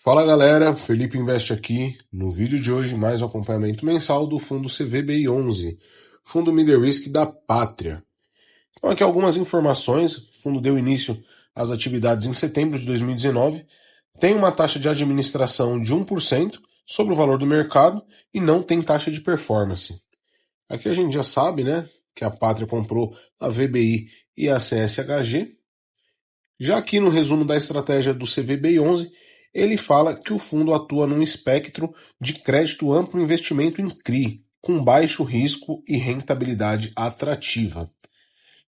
Fala galera, Felipe Investe aqui. No vídeo de hoje, mais um acompanhamento mensal do fundo CVBI11, fundo Middle Risk da Pátria. Então aqui algumas informações. O fundo deu início às atividades em setembro de 2019, tem uma taxa de administração de 1% sobre o valor do mercado e não tem taxa de performance. Aqui a gente já sabe, né, que a Pátria comprou a VBI e a CSHG. Já aqui no resumo da estratégia do CVBI11, ele fala que o fundo atua num espectro de crédito amplo investimento em CRI, com baixo risco e rentabilidade atrativa.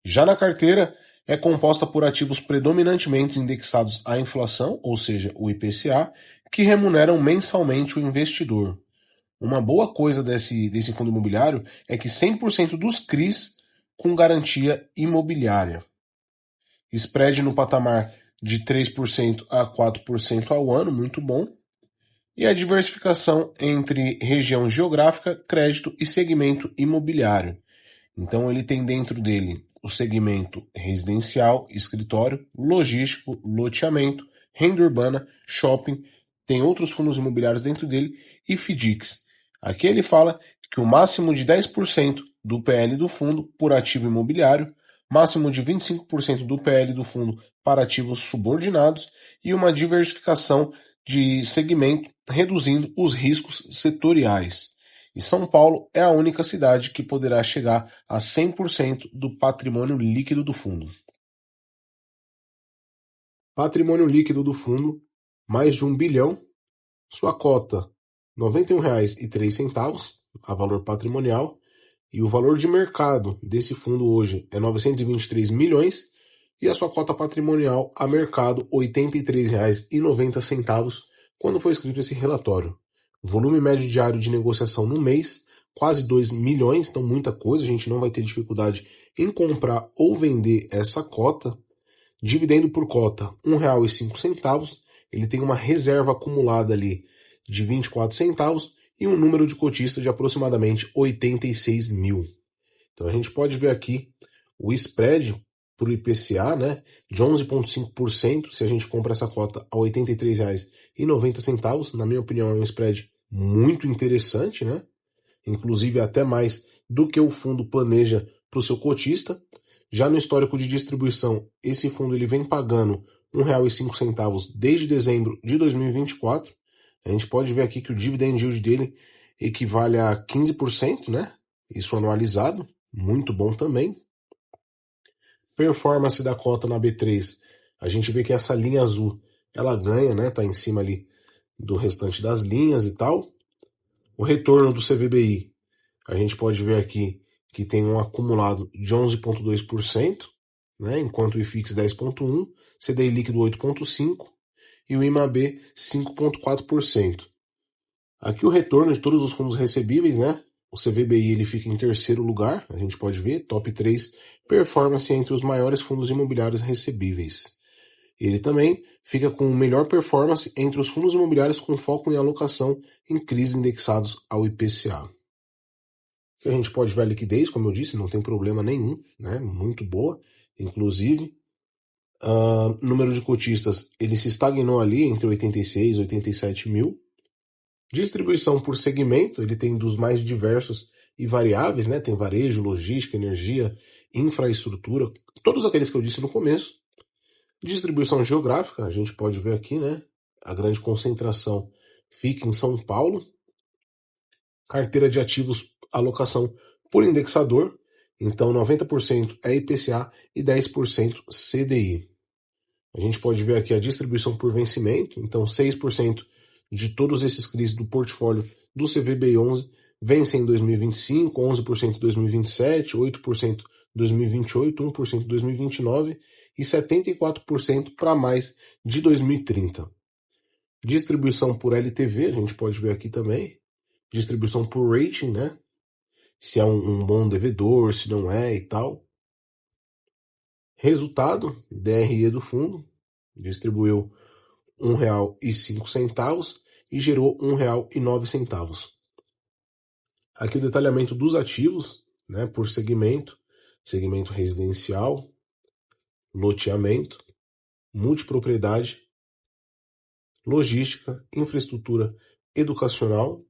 Já na carteira, é composta por ativos predominantemente indexados à inflação, ou seja, o IPCA, que remuneram mensalmente o investidor. Uma boa coisa desse fundo imobiliário é que 100% dos CRIs com garantia imobiliária. Spread no patamar de 3% a 4% ao ano, muito bom. E a diversificação entre região geográfica, crédito e segmento imobiliário. Então ele tem dentro dele o segmento residencial, escritório, logístico, loteamento, renda urbana, shopping, tem outros fundos imobiliários dentro dele e FDICs. Aqui ele fala que o máximo de 10% do PL do fundo por ativo imobiliário, máximo de 25% do PL do fundo para ativos subordinados e uma diversificação de segmento, reduzindo os riscos setoriais. E São Paulo é a única cidade que poderá chegar a 100% do patrimônio líquido do fundo. Patrimônio líquido do fundo, mais de 1 bilhão. Sua cota, R$ 91,03 a valor patrimonial. E o valor de mercado desse fundo hoje é 923 milhões. E a sua cota patrimonial a mercado, R$ 83,90 quando foi escrito esse relatório. Volume médio diário de negociação no mês, quase 2 milhões, então muita coisa, a gente não vai ter dificuldade em comprar ou vender essa cota. Dividendo por cota, R$ 1,05, ele tem uma reserva acumulada ali de 24 centavos e um número de cotistas de aproximadamente 86 mil. Então a gente pode ver aqui o spread para o IPCA, né, de 11,5%, se a gente compra essa cota a R$ 83,90, na minha opinião é um spread muito interessante, né? Inclusive até mais do que o fundo planeja para o seu cotista. Já no histórico de distribuição, esse fundo ele vem pagando R$ 1,05 desde dezembro de 2024. A gente pode ver aqui que o dividend yield dele equivale a 15%, né? Isso anualizado, muito bom também. Performance da cota na B3, a gente vê que essa linha azul, ela ganha, né? Tá em cima ali do restante das linhas e tal. O retorno do CVBI, a gente pode ver aqui que tem um acumulado de 11,2%, né? Enquanto o IFIX 10,1%, CDI líquido 8,5% e o IMAB 5,4%. Aqui o retorno de todos os fundos recebíveis, né? O CVBI ele fica em terceiro lugar, a gente pode ver, top 3, performance entre os maiores fundos imobiliários recebíveis. Ele também fica com melhor performance entre os fundos imobiliários com foco em alocação em CRIs indexados ao IPCA. Aqui a gente pode ver a liquidez, como eu disse, não tem problema nenhum, né? Muito boa, inclusive. Número de cotistas, ele se estagnou ali entre 86 e 87 mil. Distribuição por segmento, ele tem dos mais diversos e variáveis, né? Tem varejo, logística, energia, infraestrutura, todos aqueles que eu disse no começo. Distribuição geográfica, a gente pode ver aqui, né? A grande concentração fica em São Paulo. Carteira de ativos, alocação por indexador, então 90% é IPCA e 10% CDI. A gente pode ver aqui a distribuição por vencimento, então 6% de todos esses CRIs do portfólio do CVBI11 vencem em 2025, 11% em 2027, 8% em 2028, 1% em 2029 e 74% para mais de 2030. Distribuição por LTV, a gente pode ver aqui também. Distribuição por rating, né? Se é um bom devedor, se não é e tal. Resultado, DRE do fundo, distribuiu R$ 1,05 e gerou R$ 1,09. Aqui o detalhamento dos ativos, né, por segmento, segmento residencial, loteamento, multipropriedade, logística, infraestrutura educacional.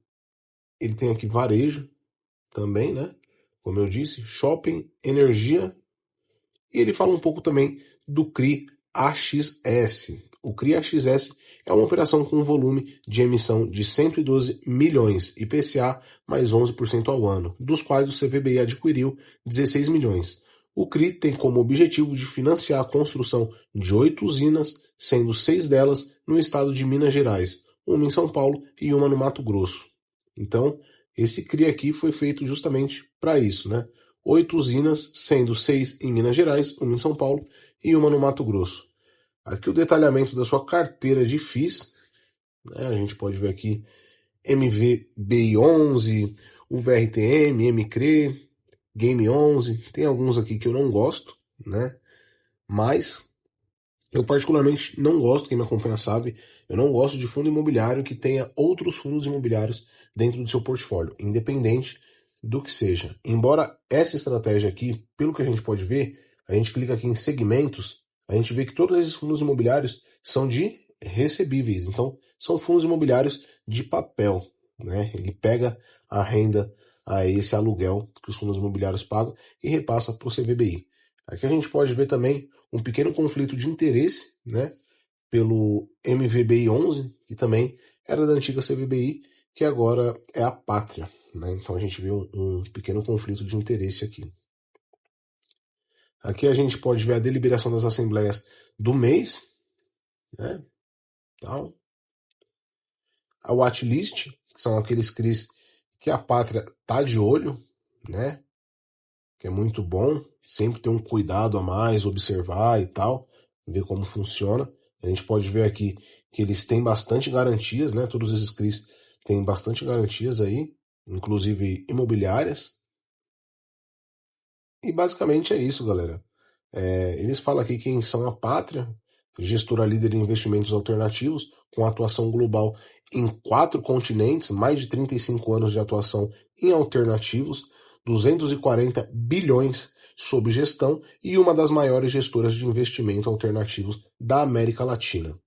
Ele tem aqui varejo também, né? Como eu disse, shopping, energia. E ele fala um pouco também do CRI AXS. O CRI AXS é uma operação com volume de emissão de 112 milhões, IPCA mais 11% ao ano, dos quais o CVBI adquiriu 16 milhões. O CRI tem como objetivo de financiar a construção de 8 usinas, sendo 6 delas no estado de Minas Gerais, uma em São Paulo e uma no Mato Grosso. Então, esse CRI aqui foi feito justamente para isso, né? 8 usinas, sendo 6 em Minas Gerais, uma em São Paulo e uma no Mato Grosso. Aqui o detalhamento da sua carteira de FIIs, né? A gente pode ver aqui MVBI11, UVRTM, MCRE, Game 11, tem alguns aqui que eu não gosto, né? Mas eu particularmente não gosto, quem me acompanha sabe, eu não gosto de fundo imobiliário que tenha outros fundos imobiliários dentro do seu portfólio, independente do que seja. Embora essa estratégia aqui, pelo que a gente pode ver, a gente clica aqui em segmentos, a gente vê que todos esses fundos imobiliários são de recebíveis, então são fundos imobiliários de papel, né? Ele pega a renda a esse aluguel que os fundos imobiliários pagam e repassa para o CVBI. Aqui a gente pode ver também um pequeno conflito de interesse, né, pelo MVBI 11, que também era da antiga CVBI, que agora é a Pátria, né? Então a gente vê um pequeno conflito de interesse aqui. Aqui a gente pode ver a deliberação das assembleias do mês, né? Tal. A watchlist, que são aqueles CRIs que a Pátria tá de olho, né? Que é muito bom, sempre ter um cuidado a mais, observar e tal, ver como funciona. A gente pode ver aqui que eles têm bastante garantias, né? Todos esses CRIs têm bastante garantias aí, inclusive imobiliárias. E basicamente é isso, galera. Eles falam aqui quem são a Pátria, gestora líder em investimentos alternativos, com atuação global em 4 continentes, mais de 35 anos de atuação em alternativos, 240 bilhões sob gestão e uma das maiores gestoras de investimento alternativos da América Latina.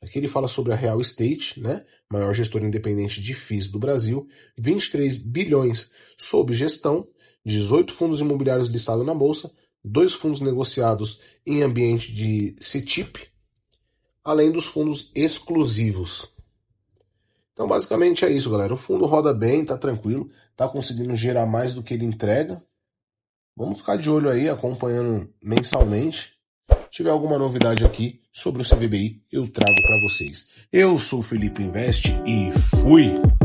Aqui ele fala sobre a Real Estate, né? Maior gestora independente de FIIs do Brasil, 23 bilhões sob gestão, 18 fundos imobiliários listados na Bolsa, 2 fundos negociados em ambiente de CETIP, além dos fundos exclusivos. Então, basicamente é isso, galera. O fundo roda bem, tá tranquilo, tá conseguindo gerar mais do que ele entrega. Vamos ficar de olho aí, acompanhando mensalmente. Se tiver alguma novidade aqui sobre o CVBI, eu trago para vocês. Eu sou o Felipe Invest e fui!